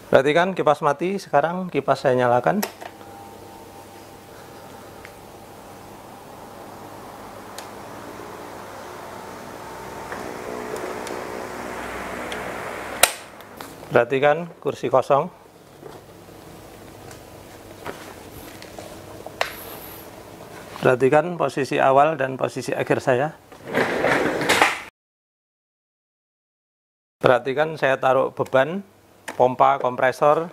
Perhatikan kipas mati, sekarang kipas saya nyalakan. Perhatikan kursi kosong. Perhatikan posisi awal dan posisi akhir saya. Perhatikan saya taruh beban, pompa, kompresor.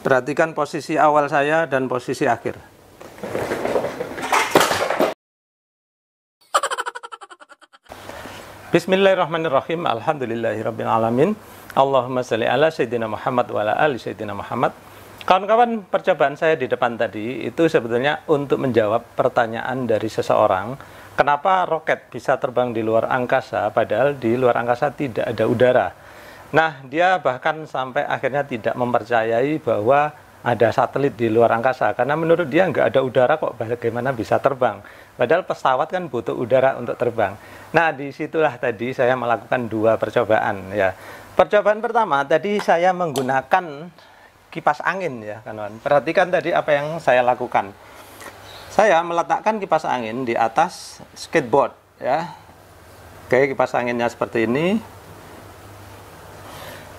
Perhatikan posisi awal saya dan posisi akhir. Bismillahirrahmanirrahim. Alhamdulillahirrabbilalamin. Allahumma sholli ala sayyidina Muhammad wa ala ali sayyidina Muhammad. Kawan-kawan, percobaan saya di depan tadi itu sebetulnya untuk menjawab pertanyaan dari seseorang, kenapa roket bisa terbang di luar angkasa padahal di luar angkasa tidak ada udara. Nah, dia bahkan sampai akhirnya tidak mempercayai bahwa ada satelit di luar angkasa, karena menurut dia nggak ada udara kok, bagaimana bisa terbang. Padahal pesawat kan butuh udara untuk terbang. Nah, disitulah tadi saya melakukan dua percobaan ya. Percobaan pertama tadi saya menggunakan kipas angin ya, kawan. Perhatikan tadi apa yang saya lakukan. Saya meletakkan kipas angin di atas skateboard ya. Oke, kipas anginnya seperti ini.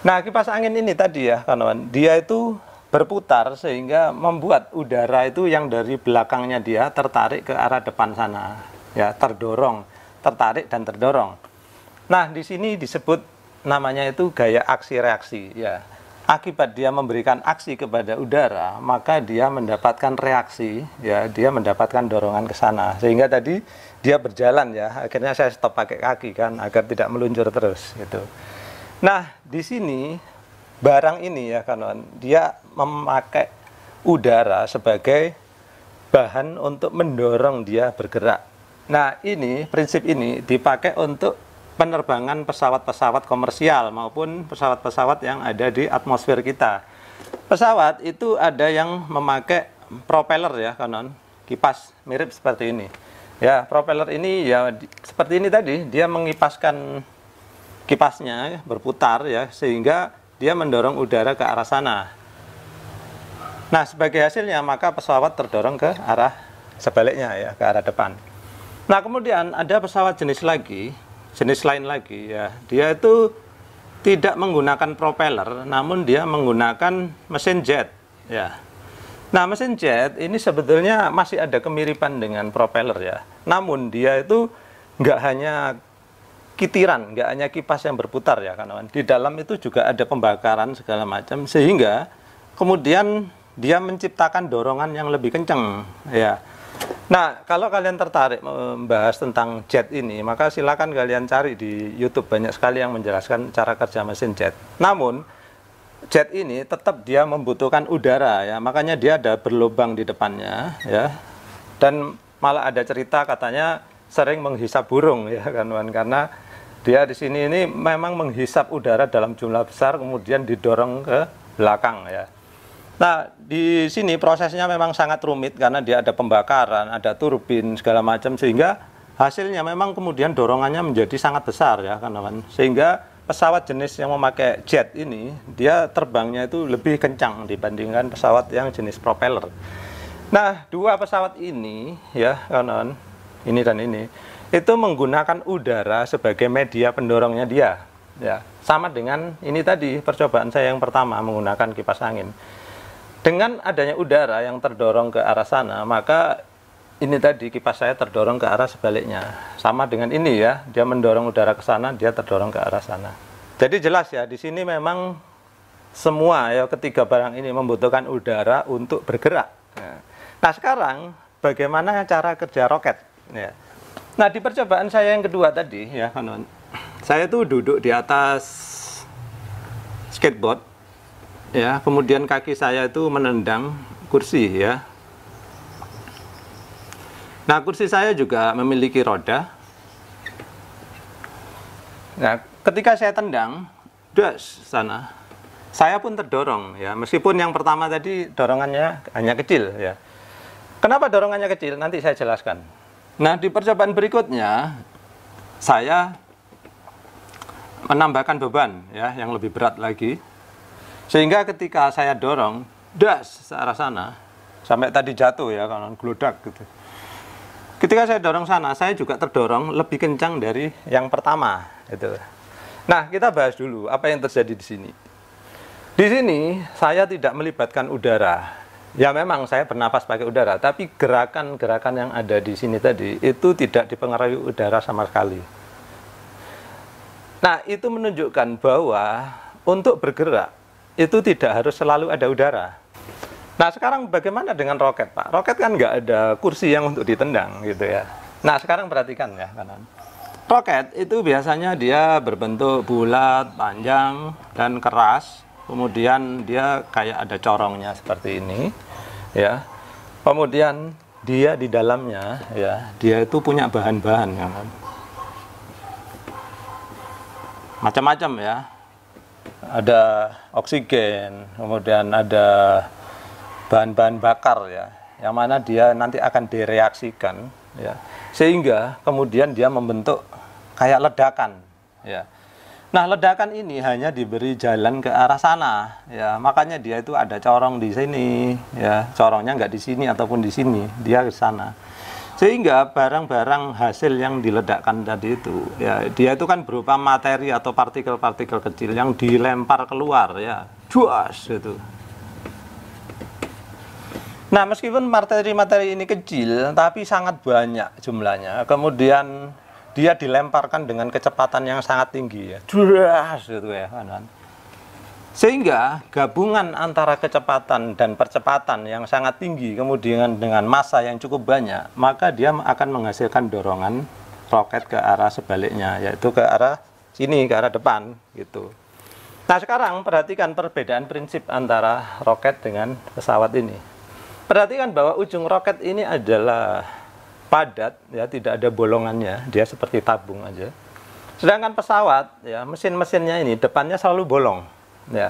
Nah, kipas angin ini tadi ya, kawan, dia itu berputar sehingga membuat udara itu yang dari belakangnya dia tertarik ke arah depan sana ya, terdorong, tertarik dan terdorong. Nah, di sini disebut namanya itu gaya aksi reaksi ya. Akibat dia memberikan aksi kepada udara, maka dia mendapatkan reaksi ya, dia mendapatkan dorongan ke sana sehingga tadi dia berjalan ya. Akhirnya saya stop pakai kaki kan agar tidak meluncur terus gitu. Nah, di sini barang ini ya kawan, dia memakai udara sebagai bahan untuk mendorong dia bergerak. Nah, ini prinsip ini dipakai untuk penerbangan pesawat-pesawat komersial maupun pesawat-pesawat yang ada di atmosfer kita. Pesawat itu ada yang memakai propeller ya kawan, kipas mirip seperti ini. Ya, propeller ini ya seperti ini tadi, dia mengipaskan kipasnya berputar ya sehingga dia mendorong udara ke arah sana. Nah, sebagai hasilnya maka pesawat terdorong ke arah sebaliknya ya, ke arah depan. Nah, kemudian ada pesawat jenis lain lagi ya. Dia itu tidak menggunakan propeller, namun dia menggunakan mesin jet ya. Nah, mesin jet ini sebetulnya masih ada kemiripan dengan propeller ya. Namun dia itu nggak hanya kitiran, nggak hanya kipas yang berputar ya kawan. Di dalam itu juga ada pembakaran segala macam sehingga kemudian dia menciptakan dorongan yang lebih kencang ya. Nah, kalau kalian tertarik membahas tentang jet ini, maka silakan kalian cari di YouTube, banyak sekali yang menjelaskan cara kerja mesin jet. Namun jet ini tetap dia membutuhkan udara ya, makanya dia ada berlubang di depannya ya. Dan malah ada cerita katanya sering menghisap burung ya kawan, karena dia di sini ini memang menghisap udara dalam jumlah besar kemudian didorong ke belakang ya. Nah, di sini prosesnya memang sangat rumit karena dia ada pembakaran, ada turbin segala macam sehingga hasilnya memang kemudian dorongannya menjadi sangat besar ya kawan. Sehingga pesawat jenis yang memakai jet ini dia terbangnya itu lebih kencang dibandingkan pesawat yang jenis propeller. Nah, dua pesawat ini ya kawan, ini dan ini itu menggunakan udara sebagai media pendorongnya dia ya. Sama dengan ini tadi percobaan saya yang pertama menggunakan kipas angin. Dengan adanya udara yang terdorong ke arah sana, maka ini tadi kipas saya terdorong ke arah sebaliknya. Sama dengan ini ya, dia mendorong udara ke sana, dia terdorong ke arah sana. Jadi jelas ya, di sini memang semua ya, ketiga barang ini membutuhkan udara untuk bergerak. Nah, sekarang bagaimana cara kerja roket ya. Nah, di percobaan saya yang kedua tadi ya, saya tuh duduk di atas skateboard ya, kemudian kaki saya itu menendang kursi ya. Nah, kursi saya juga memiliki roda. Nah, ketika saya tendang das sana, saya pun terdorong ya, meskipun yang pertama tadi dorongannya hanya kecil ya. Kenapa dorongannya kecil? Nanti saya jelaskan. Nah, di percobaan berikutnya saya menambahkan beban ya yang lebih berat lagi, sehingga ketika saya dorong das ke arah sana sampai tadi jatuh ya kanan gludak gitu. Ketika saya dorong sana, saya juga terdorong lebih kencang dari yang pertama gitu. Nah, kita bahas dulu apa yang terjadi di sini. Di sini saya tidak melibatkan udara. Ya memang saya bernapas pakai udara, tapi gerakan-gerakan yang ada di sini tadi itu tidak dipengaruhi udara sama sekali. Nah, itu menunjukkan bahwa untuk bergerak itu tidak harus selalu ada udara. Nah, sekarang bagaimana dengan roket, Pak? Roket kan nggak ada kursi yang untuk ditendang gitu ya. Nah, sekarang perhatikan ya kanan. Roket itu biasanya dia berbentuk bulat, panjang, dan keras. Kemudian dia kayak ada corongnya seperti ini, ya. Kemudian dia di dalamnya, ya, dia itu punya bahan-bahan, ya kan? Macam-macam ya. Ada oksigen, kemudian ada bahan-bahan bakar ya, yang mana dia nanti akan direaksikan, ya, sehingga kemudian dia membentuk kayak ledakan, ya. Nah, ledakan ini hanya diberi jalan ke arah sana, ya. Makanya dia itu ada corong di sini, ya. Corongnya nggak di sini ataupun di sini, dia ke sana. Sehingga barang-barang hasil yang diledakkan tadi itu, ya, dia itu kan berupa materi atau partikel-partikel kecil yang dilempar keluar, ya. Juas gitu. Nah, meskipun materi-materi ini kecil, tapi sangat banyak jumlahnya. Kemudian dia dilemparkan dengan kecepatan yang sangat tinggi ya, duras gitu ya kanan. Sehingga gabungan antara kecepatan dan percepatan yang sangat tinggi kemudian dengan massa yang cukup banyak, maka dia akan menghasilkan dorongan roket ke arah sebaliknya, yaitu ke arah sini, ke arah depan gitu. Nah, sekarang perhatikan perbedaan prinsip antara roket dengan pesawat ini. Perhatikan bahwa ujung roket ini adalah padat, ya, tidak ada bolongannya, dia seperti tabung aja. Sedangkan pesawat, ya, mesin-mesinnya ini depannya selalu bolong, ya.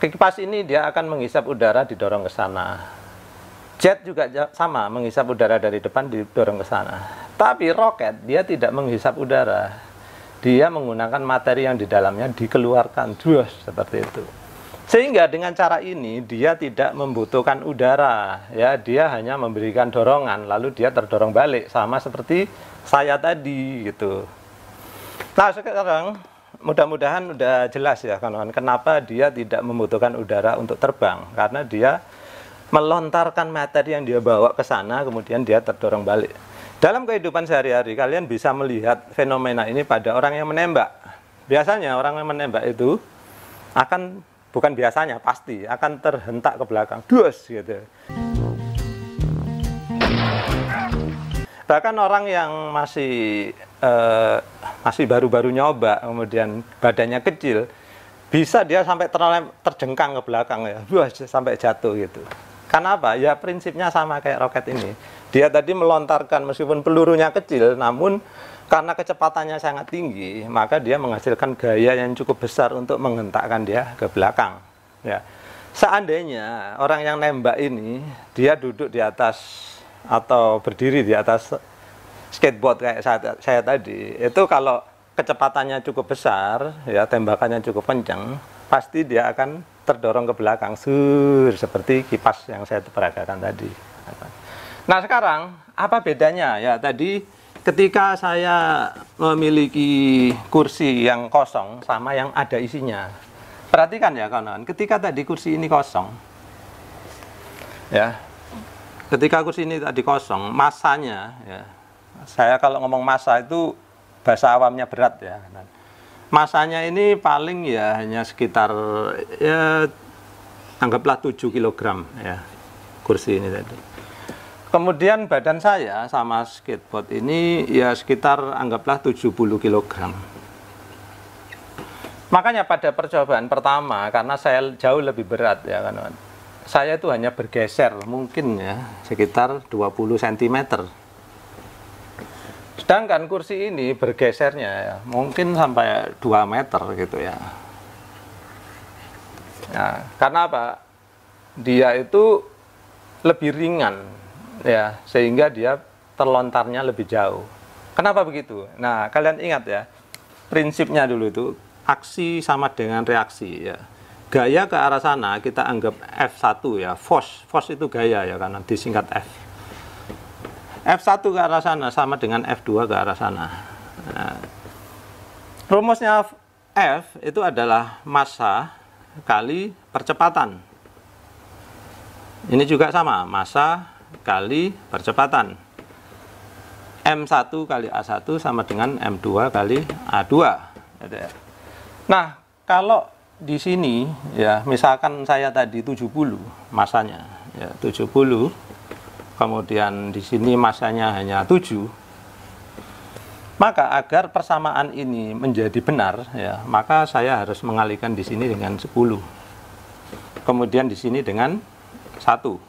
Kipas ini dia akan menghisap udara didorong ke sana. Jet juga sama, menghisap udara dari depan didorong ke sana. Tapi roket dia tidak menghisap udara, dia menggunakan materi yang di dalamnya dikeluarkan, seperti itu. Sehingga dengan cara ini dia tidak membutuhkan udara, ya, dia hanya memberikan dorongan lalu dia terdorong balik sama seperti saya tadi gitu. Nah, sekarang mudah-mudahan udah jelas ya kawan-kawan kenapa dia tidak membutuhkan udara untuk terbang, karena dia melontarkan materi yang dia bawa ke sana kemudian dia terdorong balik. Dalam kehidupan sehari-hari kalian bisa melihat fenomena ini pada orang yang menembak. Biasanya orang yang menembak itu akan, bukan biasanya, pasti akan terhentak ke belakang, gitu. Bahkan orang yang masih baru-baru nyoba, kemudian badannya kecil, bisa dia sampai terjengkang ke belakang ya, sampai jatuh gitu. Kenapa? Ya prinsipnya sama kayak roket ini. Dia tadi melontarkan meskipun pelurunya kecil, namun karena kecepatannya sangat tinggi, maka dia menghasilkan gaya yang cukup besar untuk menghentakkan dia ke belakang. Ya. Seandainya orang yang nembak ini, dia duduk di atas atau berdiri di atas skateboard kayak saya tadi, itu kalau kecepatannya cukup besar, ya, tembakannya cukup kencang, pasti dia akan terdorong ke belakang, seperti kipas yang saya peragakan tadi. Nah, sekarang apa bedanya? Ya, tadi ketika saya memiliki kursi yang kosong sama yang ada isinya. Perhatikan ya kawan-kawan, ketika tadi kursi ini kosong, ya, ketika kursi ini tadi kosong, massanya, ya, saya kalau ngomong massa itu bahasa awamnya berat ya. Massanya ini paling ya hanya sekitar, ya, anggaplah 7 kg ya, kursi ini tadi. Kemudian badan saya sama skateboard ini ya sekitar anggaplah 70 kg. Makanya pada percobaan pertama, karena saya jauh lebih berat ya kan, saya itu hanya bergeser mungkin ya sekitar 20 cm. Sedangkan kursi ini bergesernya ya, mungkin sampai 2 meter gitu ya. Nah, karena apa? Dia itu lebih ringan ya, sehingga dia terlontarnya lebih jauh. Kenapa begitu? Nah, kalian ingat ya, prinsipnya dulu itu aksi sama dengan reaksi, ya. Gaya ke arah sana kita anggap F1 ya, force itu gaya ya, karena disingkat F. F1 ke arah sana sama dengan F2 ke arah sana. Nah, rumusnya F itu adalah massa kali percepatan. Ini juga sama, massa kali percepatan. M1 kali A1 sama dengan M2 kali A2. Nah, kalau di sini ya, misalkan saya tadi 70 masanya, ya 70, kemudian di sini masanya hanya 7, maka agar persamaan ini menjadi benar ya, maka saya harus mengalihkan di sini dengan 10. Kemudian di sini dengan 1.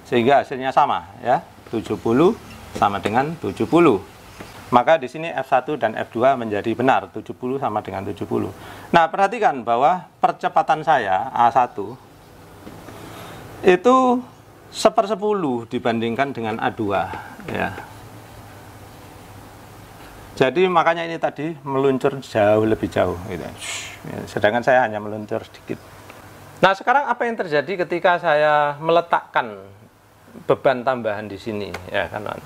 Sehingga hasilnya sama ya, 70 sama dengan 70. Maka di sini F1 dan F2 menjadi benar, 70 sama dengan 70. Nah, perhatikan bahwa percepatan saya A1 itu 1/10 dibandingkan dengan A2 ya. Jadi makanya ini tadi meluncur jauh lebih jauh gitu. Sedangkan saya hanya meluncur sedikit. Nah, sekarang apa yang terjadi ketika saya meletakkan beban tambahan di sini ya, kawan.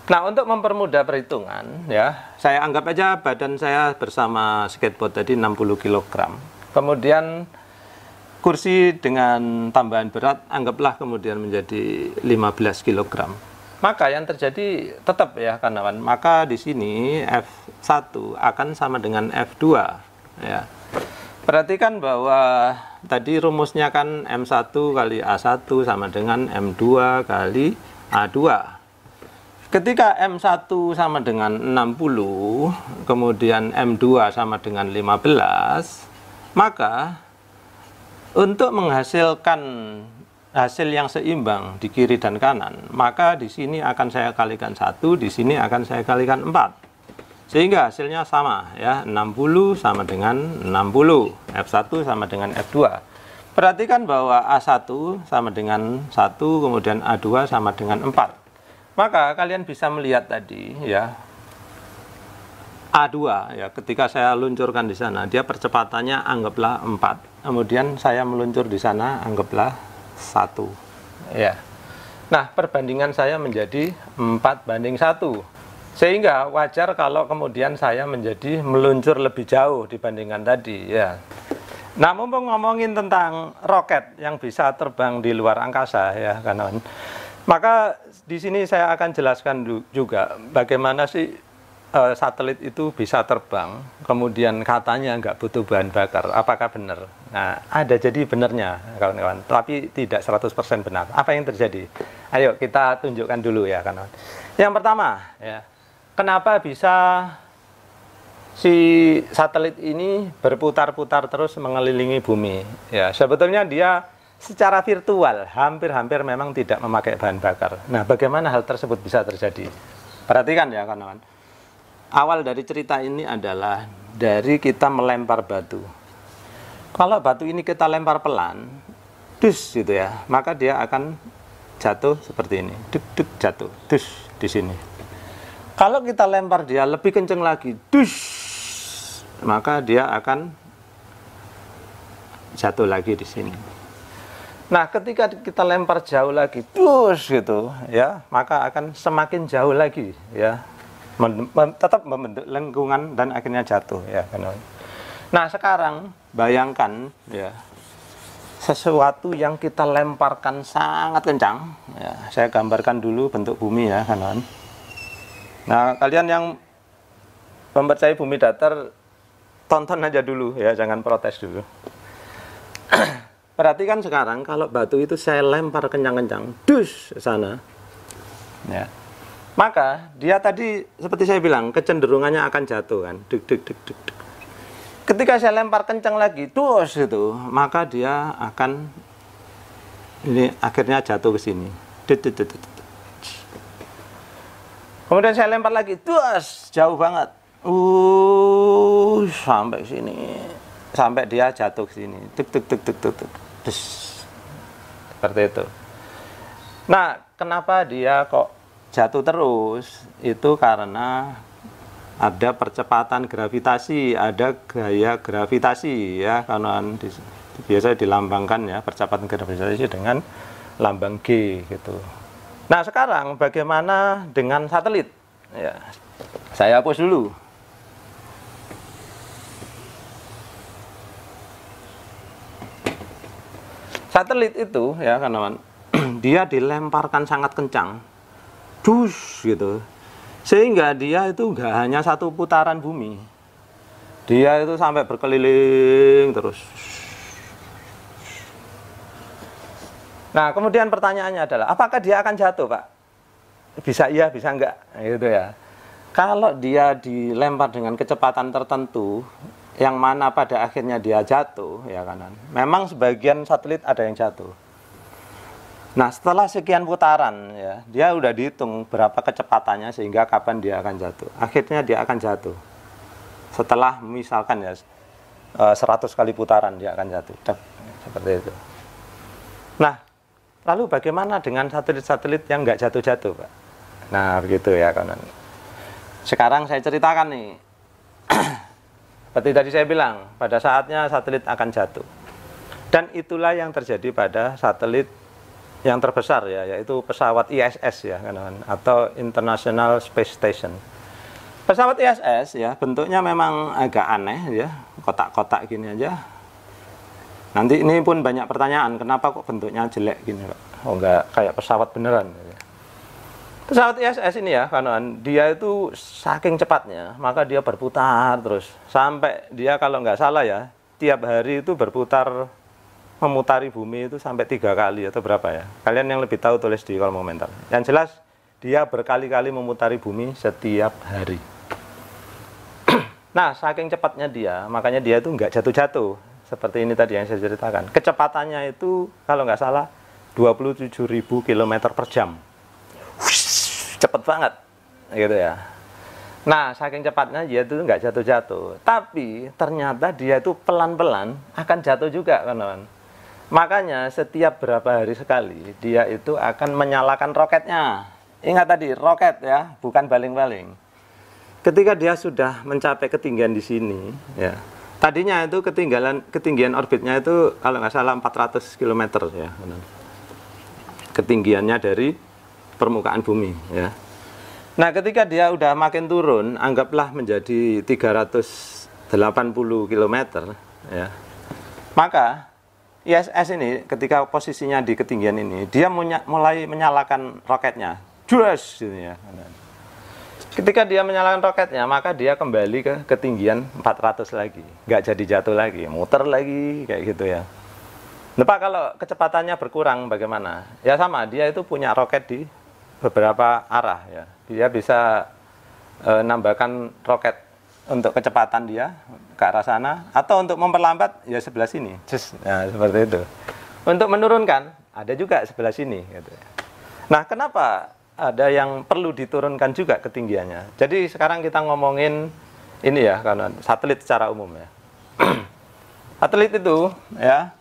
Nah, untuk mempermudah perhitungan ya, saya anggap aja badan saya bersama skateboard tadi 60 kg. Kemudian kursi dengan tambahan berat anggaplah kemudian menjadi 15 kg. Maka yang terjadi tetap ya, kawan. Maka di sini F1 akan sama dengan F2 ya. Perhatikan bahwa tadi rumusnya kan M1 kali A1 sama dengan M2 kali A2. Ketika M1 sama dengan 60, kemudian M2 sama dengan 15, maka untuk menghasilkan hasil yang seimbang di kiri dan kanan, maka di sini akan saya kalikan 1, di sini akan saya kalikan 4. Sehingga hasilnya sama ya, 60 sama dengan 60, F1 sama dengan F2. Perhatikan bahwa A1 sama dengan 1, kemudian A2 sama dengan 4. Maka kalian bisa melihat tadi ya, A2 ya, ketika saya luncurkan di sana, dia percepatannya anggaplah 4. Kemudian saya meluncur di sana anggaplah 1 ya. Nah, perbandingan saya menjadi 4:1. Sehingga wajar kalau kemudian saya menjadi meluncur lebih jauh dibandingkan tadi ya. Nah, mumpung ngomongin tentang roket yang bisa terbang di luar angkasa ya, kawan. Maka di sini saya akan jelaskan juga bagaimana sih satelit itu bisa terbang, kemudian katanya nggak butuh bahan bakar. Apakah benar? Nah, ada jadi benarnya, kawan-kawan, tapi tidak 100% benar. Apa yang terjadi? Ayo kita tunjukkan dulu ya, kawan. Yang pertama, ya, kenapa bisa si satelit ini berputar-putar terus mengelilingi bumi? Ya, sebetulnya dia secara virtual hampir-hampir memang tidak memakai bahan bakar. Nah, bagaimana hal tersebut bisa terjadi? Perhatikan ya, kawan-kawan. Awal dari cerita ini adalah dari kita melempar batu. Kalau batu ini kita lempar pelan, dus gitu ya, maka dia akan jatuh seperti ini, duk jatuh, dus di sini. Kalau kita lempar dia lebih kenceng lagi, dus, maka dia akan jatuh lagi di sini. Nah, ketika kita lempar jauh lagi, dus gitu ya, maka akan semakin jauh lagi ya, tetap membentuk lengkungan dan akhirnya jatuh ya, kawan. Nah, sekarang bayangkan ya, sesuatu yang kita lemparkan sangat kencang ya. Saya gambarkan dulu bentuk bumi ya, kawan. Nah, kalian yang mempercayai bumi datar, tonton aja dulu ya, jangan protes dulu. Perhatikan sekarang kalau batu itu saya lempar kencang-kencang, dus sana, ya, maka dia tadi seperti saya bilang kecenderungannya akan jatuh kan, duk. Ketika saya lempar kencang lagi, dus itu, maka dia akan ini akhirnya jatuh ke sini, kemudian saya lempar lagi, dus jauh banget, sampai sini, sampai dia jatuh ke sini, seperti itu. Nah, kenapa dia kok jatuh terus? Itu karena ada percepatan gravitasi, ada gaya gravitasi ya, kawan. Biasa dilambangkan ya percepatan gravitasi dengan lambang G gitu. Nah, sekarang bagaimana dengan satelit? Ya, saya hapus dulu. Satelit itu ya kawan, dia dilemparkan sangat kencang, dus gitu, sehingga dia itu nggak hanya satu putaran bumi, dia itu sampai berkeliling terus. Nah, kemudian pertanyaannya adalah, apakah dia akan jatuh, Pak? Bisa iya, bisa enggak, gitu ya. Kalau dia dilempar dengan kecepatan tertentu, yang mana pada akhirnya dia jatuh, ya kanan. Memang sebagian satelit ada yang jatuh. Nah, setelah sekian putaran, ya, dia udah dihitung berapa kecepatannya sehingga kapan dia akan jatuh. Akhirnya dia akan jatuh. Setelah misalkan ya 100 kali putaran dia akan jatuh. Seperti itu. Nah, lalu bagaimana dengan satelit-satelit yang nggak jatuh-jatuh, Pak? Nah, begitu ya kanan. Sekarang saya ceritakan nih. Seperti tadi saya bilang, pada saatnya satelit akan jatuh. Dan itulah yang terjadi pada satelit yang terbesar ya, yaitu pesawat ISS ya, kan, atau International Space Station. Pesawat ISS ya, bentuknya memang agak aneh ya, kotak-kotak gini aja. Nanti ini pun banyak pertanyaan, kenapa kok bentuknya jelek gini, Pak? Oh, enggak kayak pesawat beneran. Pesawat ISS ini ya, kawan, dia itu saking cepatnya, maka dia berputar terus sampai dia kalau nggak salah ya, tiap hari itu berputar memutari bumi itu sampai 3 kali atau berapa ya. Kalian yang lebih tahu tulis di kolom komentar. Yang jelas dia berkali-kali memutari bumi setiap hari. Nah, saking cepatnya dia, makanya dia itu nggak jatuh-jatuh. Seperti ini tadi yang saya ceritakan. Kecepatannya itu kalau nggak salah 27.000 km per jam. Cepet banget gitu ya. Nah, saking cepatnya dia itu nggak jatuh-jatuh, tapi ternyata dia itu pelan-pelan akan jatuh juga, kawan. Makanya setiap berapa hari sekali dia itu akan menyalakan roketnya. Ingat tadi roket ya, bukan baling-baling. Ketika dia sudah mencapai ketinggian di sini ya, tadinya itu ketinggian orbitnya itu kalau nggak salah 400 km ya, ketinggiannya dari permukaan bumi ya. Nah, ketika dia udah makin turun, anggaplah menjadi 380 km ya. Maka ISS ini ketika posisinya di ketinggian ini, dia mulai menyalakan roketnya. Jus gitu ya. Ketika dia menyalakan roketnya, maka dia kembali ke ketinggian 400 lagi. Nggak jadi jatuh lagi, muter lagi kayak gitu ya. Nah, Pak, kalau kecepatannya berkurang bagaimana? Ya sama, dia itu punya roket di beberapa arah ya. Dia bisa nambahkan roket untuk kecepatan dia ke arah sana, atau untuk memperlambat ya sebelah sini. Nah, seperti itu. Untuk menurunkan ada juga sebelah sini gitu. Nah, kenapa ada yang perlu diturunkan juga ketinggiannya? Jadi sekarang kita ngomongin ini ya, karena satelit secara umum ya. Satelit itu ya,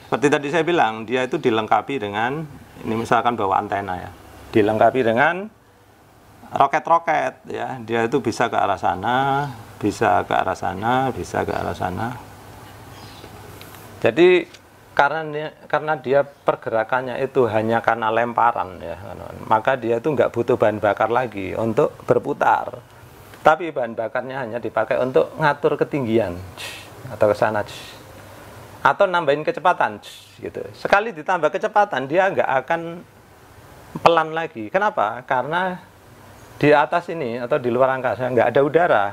seperti tadi saya bilang, dia itu dilengkapi dengan, ini misalkan bawa antena ya, dilengkapi dengan roket-roket ya. Dia itu bisa ke arah sana, bisa ke arah sana, bisa ke arah sana. Jadi karena dia pergerakannya itu hanya karena lemparan ya, maka dia itu nggak butuh bahan bakar lagi untuk berputar. Tapi bahan bakarnya hanya dipakai untuk ngatur ketinggian atau ke sana, atau nambahin kecepatan gitu. Sekali ditambah kecepatan dia nggak akan pelan lagi. Kenapa? Karena di atas ini atau di luar angkasa nggak ada udara,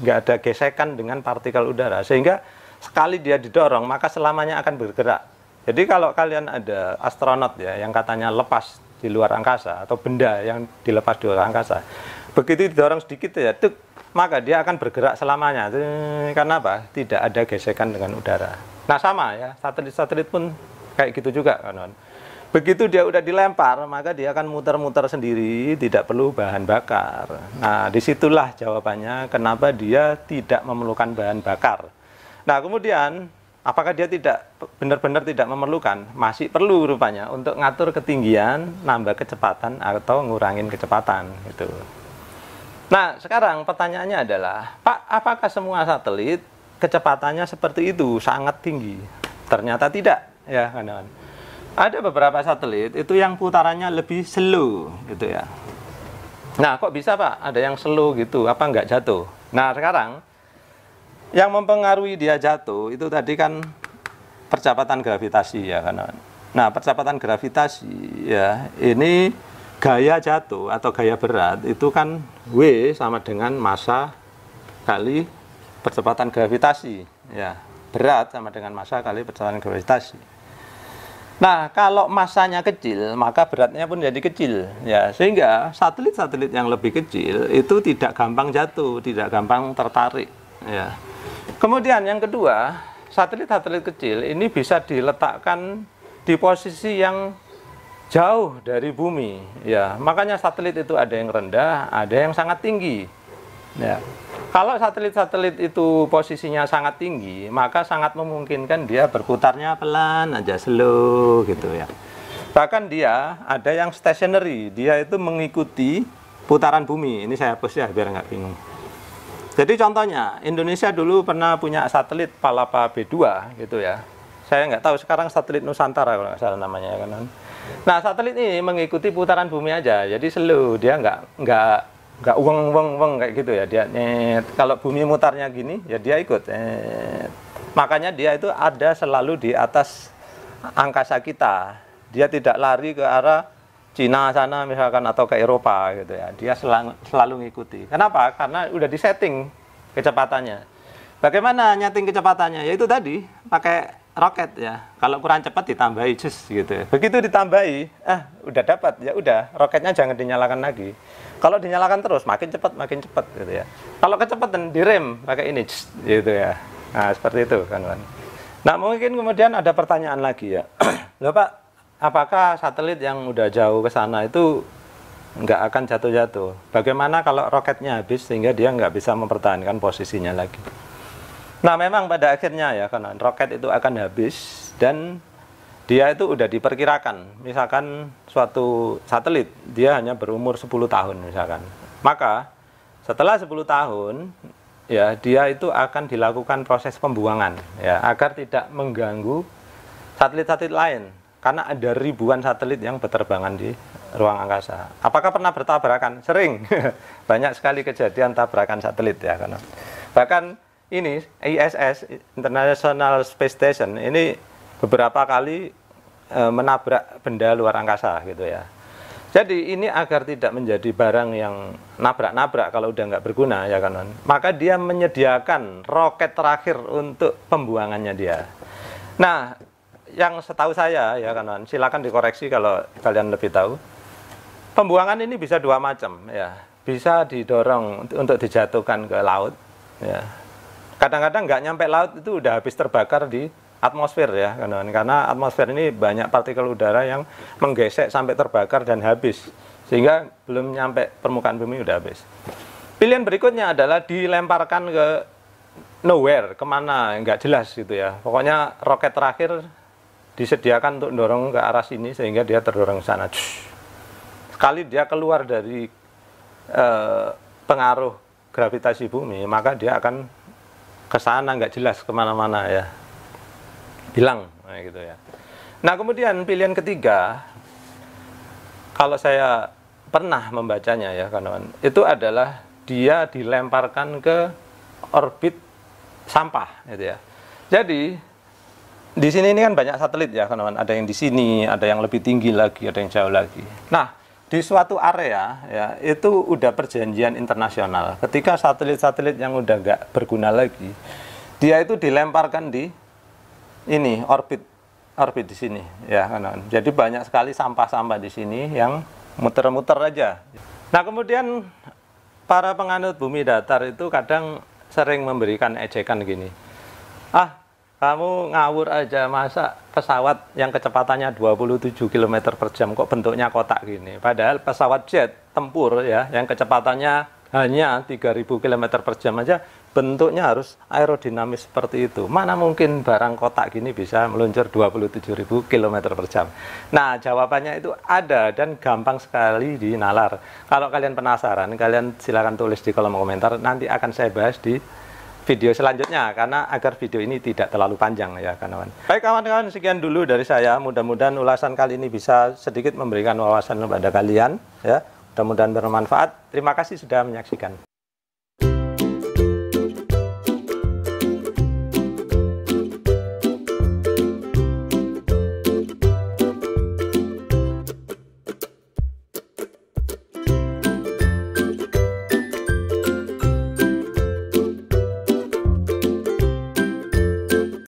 nggak ada gesekan dengan partikel udara, sehingga sekali dia didorong maka selamanya akan bergerak. Jadi kalau kalian ada astronot ya yang katanya lepas di luar angkasa, atau benda yang dilepas di luar angkasa, begitu didorong sedikit ya, tuk, maka dia akan bergerak selamanya. Karena apa? Tidak ada gesekan dengan udara. Nah sama ya, satelit-satelit pun kayak gitu juga kan. Begitu dia udah dilempar, maka dia akan muter-muter sendiri, tidak perlu bahan bakar. Nah, disitulah jawabannya kenapa dia tidak memerlukan bahan bakar. Nah, kemudian apakah dia tidak benar-benar tidak memerlukan? Masih perlu rupanya untuk ngatur ketinggian, nambah kecepatan atau ngurangin kecepatan gitu. Nah, sekarang pertanyaannya adalah, Pak, apakah semua satelit kecepatannya seperti itu, sangat tinggi? Ternyata tidak, ya kawan-kawan. Ada beberapa satelit itu yang putarannya lebih slow, gitu ya. Nah, kok bisa, Pak? Ada yang slow gitu, apa nggak jatuh? Nah, sekarang yang mempengaruhi dia jatuh itu tadi kan percepatan gravitasi, ya kawan-kawan. Nah, percepatan gravitasi, ya, ini gaya jatuh atau gaya berat itu kan W sama dengan massa kali percepatan gravitasi, ya. Berat sama dengan massa kali percepatan gravitasi. Nah, kalau massanya kecil, maka beratnya pun jadi kecil, ya. Sehingga satelit-satelit yang lebih kecil itu tidak gampang jatuh, tidak gampang tertarik, ya. Kemudian yang kedua, satelit-satelit kecil ini bisa diletakkan di posisi yang jauh dari bumi, ya. Makanya satelit itu ada yang rendah, ada yang sangat tinggi, ya. Kalau satelit-satelit itu posisinya sangat tinggi, maka sangat memungkinkan dia berputarnya pelan aja, slow gitu ya. Bahkan dia ada yang stationary, dia itu mengikuti putaran bumi. Ini saya hapus ya biar nggak bingung. Jadi contohnya, Indonesia dulu pernah punya satelit Palapa B2 gitu ya. Saya nggak tahu sekarang satelit Nusantara kalau nggak salah namanya kan. Nah, satelit ini mengikuti putaran bumi aja, jadi slow, dia nggak weng kayak gitu ya, dia net. Kalau bumi mutarnya gini ya dia ikut net. Makanya dia itu ada selalu di atas angkasa kita, dia tidak lari ke arah Cina sana misalkan atau ke Eropa gitu ya, dia selalu ngikuti. Kenapa? Karena udah disetting kecepatannya. Bagaimana nyeting kecepatannya? Yaitu tadi pakai roket ya. Kalau kurang cepat ditambahi just gitu. Begitu ditambahi, udah dapat ya udah, roketnya jangan dinyalakan lagi. Kalau dinyalakan terus makin cepat gitu ya. Kalau kecepatan direm pakai ini just, gitu ya. Nah, seperti itu kan. Nah, mungkin kemudian ada pertanyaan lagi ya. Loh Pak, apakah satelit yang udah jauh ke sana itu nggak akan jatuh-jatuh? Bagaimana kalau roketnya habis sehingga dia nggak bisa mempertahankan posisinya lagi? Nah, memang pada akhirnya ya kan roket itu akan habis dan dia itu udah diperkirakan. Misalkan suatu satelit dia hanya berumur 10 tahun misalkan. Maka setelah 10 tahun ya dia itu akan dilakukan proses pembuangan ya agar tidak mengganggu satelit-satelit lain karena ada ribuan satelit yang berterbangan di ruang angkasa. Apakah pernah bertabrakan? Sering. Banyak sekali kejadian tabrakan satelit ya kan. Bahkan ini ISS International Space Station ini beberapa kali menabrak benda luar angkasa gitu ya. Jadi ini agar tidak menjadi barang yang nabrak-nabrak kalau udah nggak berguna ya kan. Maka dia menyediakan roket terakhir untuk pembuangannya dia. Nah, yang setahu saya ya kan, silakan dikoreksi kalau kalian lebih tahu. Pembuangan ini bisa dua macam ya. Bisa didorong untuk dijatuhkan ke laut ya. Kadang-kadang nggak nyampe laut itu udah habis terbakar di atmosfer ya, karena atmosfer ini banyak partikel udara yang menggesek sampai terbakar dan habis, sehingga belum nyampe permukaan bumi udah habis. Pilihan berikutnya adalah dilemparkan ke nowhere, kemana nggak jelas gitu ya. Pokoknya roket terakhir disediakan untuk dorong ke arah sini sehingga dia terdorong ke sana. Sekali dia keluar dari pengaruh gravitasi bumi, maka dia akan ke sana nggak jelas kemana-mana ya. Hilang gitu ya. Nah, kemudian pilihan ketiga, kalau saya pernah membacanya ya kawan, itu adalah dia dilemparkan ke orbit sampah gitu ya. Jadi di sini ini kan banyak satelit ya kawan, ada yang di sini, ada yang lebih tinggi lagi, ada yang jauh lagi. Nah, di suatu area ya itu udah perjanjian internasional. Ketika satelit-satelit yang udah nggak berguna lagi, dia itu dilemparkan di ini orbit di sini ya kan. Jadi banyak sekali sampah-sampah di sini yang muter-muter aja. Nah, kemudian para penganut bumi datar itu kadang sering memberikan ejekan gini. Kamu ngawur aja, masa pesawat yang kecepatannya 27 km per jam kok bentuknya kotak gini. Padahal pesawat jet tempur ya yang kecepatannya hanya 3000 km per jam aja bentuknya harus aerodinamis seperti itu. Mana mungkin barang kotak gini bisa meluncur 27.000 km per jam. Nah, jawabannya itu ada dan gampang sekali dinalar. Kalau kalian penasaran, kalian silakan tulis di kolom komentar. Nanti akan saya bahas di video selanjutnya, karena agar video ini tidak terlalu panjang ya kawan-kawan. Baik kawan-kawan, sekian dulu dari saya. Mudah-mudahan ulasan kali ini bisa sedikit memberikan wawasan kepada kalian ya. Mudah-mudahan bermanfaat. Terima kasih sudah menyaksikan.